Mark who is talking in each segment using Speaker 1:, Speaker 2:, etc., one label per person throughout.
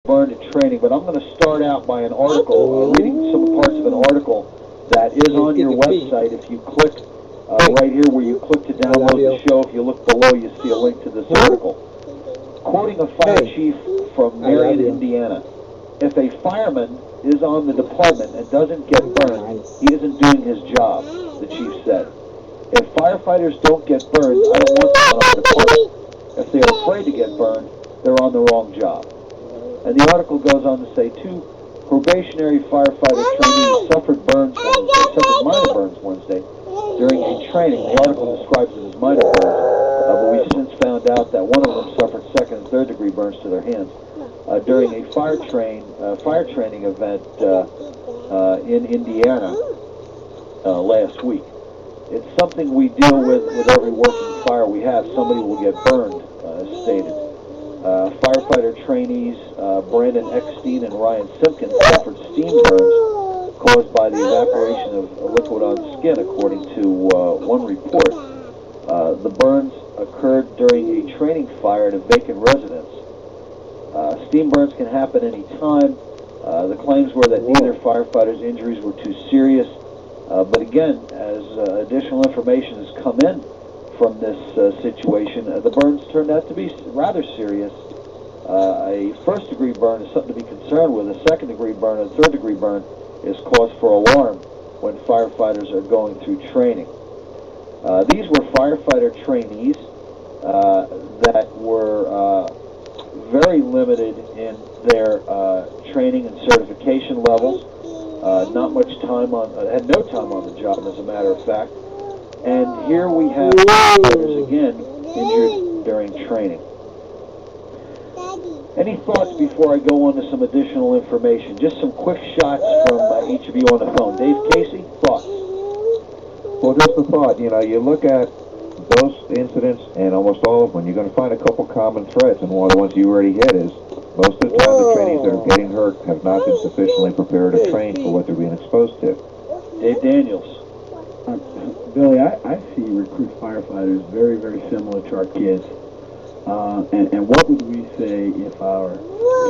Speaker 1: burned in training, but I'm going to start out by an article, reading some parts of an article that is on your website. If you click right here where you click to download the show, if you look below, you see a link to this article. Quoting a fire chief from Marion, Indiana, if a fireman is on the department and doesn't get burned, he isn't doing his job, the chief said. If firefighters don't get burned, I don't want them on the department. If they're afraid to get burned, they're on the wrong job. And the article goes on to say 2 probationary firefighter trainees suffered minor burns Wednesday during a training. The article describes it as minor burns, but we've since found out that one of them suffered 2nd and 3rd degree burns to their hands during a fire training event in Indiana last week. It's something we deal with every working fire we have. Somebody will get burned, as stated. Firefighter trainees Brandon Eckstein and Ryan Simpkins suffered steam burns caused by the evaporation of liquid on skin, according to one report. The burns occurred during a training fire at a vacant residence. Steam burns can happen any time. The claims were that neither firefighter's injuries were too serious. But again, as additional information has come in from this situation, the burns turned out to be rather serious. A 1st degree burn is something to be concerned with. A 2nd degree burn and 3rd degree burn is cause for alarm when firefighters are going through training. These were firefighter trainees that were very limited in their training and certification levels. Not much time had no time on the job, as a matter of fact. And here we have firefighters again injured during training. Any thoughts before I go on to some additional information? Just some quick shots from each of you on the phone. Dave Casey, thoughts?
Speaker 2: Well, just a thought. You know, you look at those incidents, and almost all of them, you're going to find a couple common threads, and one of the ones you already hit is most of the time the trainees that are getting hurt have not been sufficiently prepared or trained for what they're being exposed to.
Speaker 1: Dave Daniels.
Speaker 3: Billy, I see recruit firefighters very, very similar to our kids. And what would we say if our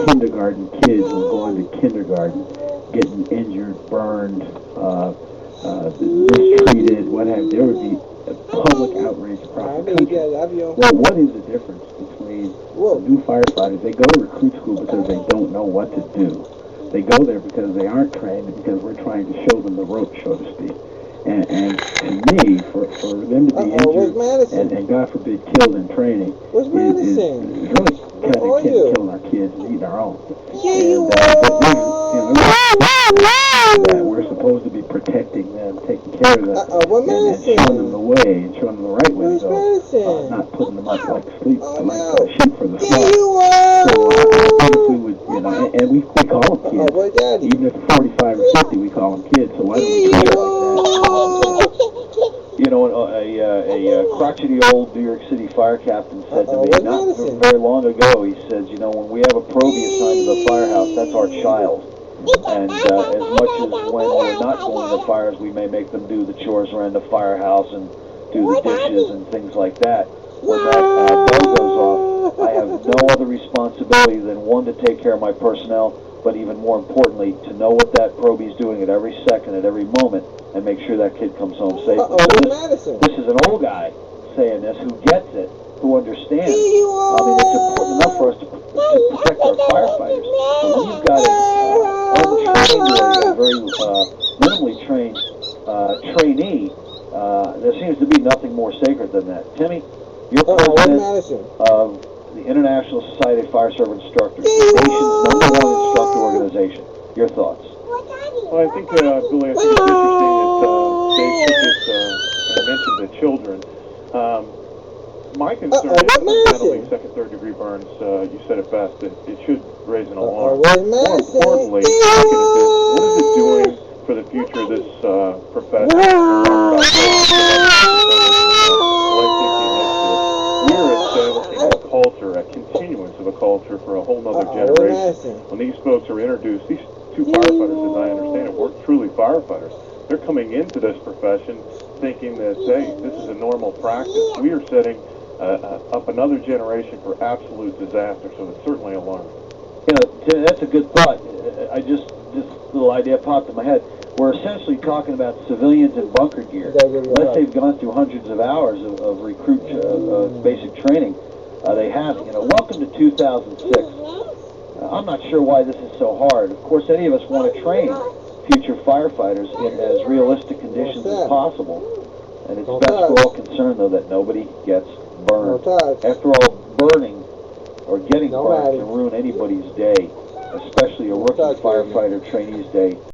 Speaker 3: kindergarten kids were going to kindergarten, getting injured, burned, mistreated, what have you? There would be a public outrage across the country. Well, what is the difference between new firefighters? They go to recruit school because they don't know what to do. They go there because they aren't trained, because we're trying to show them the ropes, so to speak. And to me, for them to be injured and God forbid killed in training is really kind of killing our kids and eating our own. That we're supposed to be protecting them, taking care of them, and showing them the way, and showing them the right way to go, not putting them up like sheep for the slaughter. So I think if we would, and we call them kids, even if they're 45 or 50, we call them kids. So why don't we treat it like that?
Speaker 1: You know, a crotchety old New York City fire captain said to me not very long ago, he says, you know, when we have a probie assigned to the firehouse, that's our child. And as much as when we're not going to fires, we may make them do the chores around the firehouse and do the dishes and things like that. When that bell goes off, I have no other responsibility than, one, to take care of my personnel, but even more importantly, to know what that probie's doing at every second, at every moment, and make sure that kid comes home safely. So this is an old guy saying this, who gets it, who understands. I mean, it's important enough for us to protect our firefighters. But when you've got an untrained or a very minimally trained trainee, there seems to be nothing more sacred than that. Timmy, you're president of the International Society of Fire Service Instructors, the nation's #1 instructor organization. Your thoughts?
Speaker 4: Well, I think, Billy, I think it's interesting that Dave took this and mentioned the children. My concern is not only 2nd, 3rd degree burns. You said it best. It should raise an alarm. More importantly, looking at this, what is it doing for the future of this profession? We're establishing a culture, a continuance of a culture for a whole nother generation. When these folks are introduced, these 2 firefighters, as I understand it, were truly firefighters. They're coming into this profession thinking that, hey, this is a normal practice. We are setting up another generation for absolute disaster, so it's certainly alarming.
Speaker 1: You know, that's a good thought. I just this little idea popped in my head. We're essentially talking about civilians in bunker gear. Unless they've gone through hundreds of hours of recruit basic training, they haven't. You know, welcome to 2006. I'm not sure why this is so hard. Of course, any of us want to train future firefighters in as realistic conditions as possible. And it's best for all concerned, though, that nobody gets burned. After all, burning or getting burned can ruin anybody's day, especially a rookie firefighter trainee's day.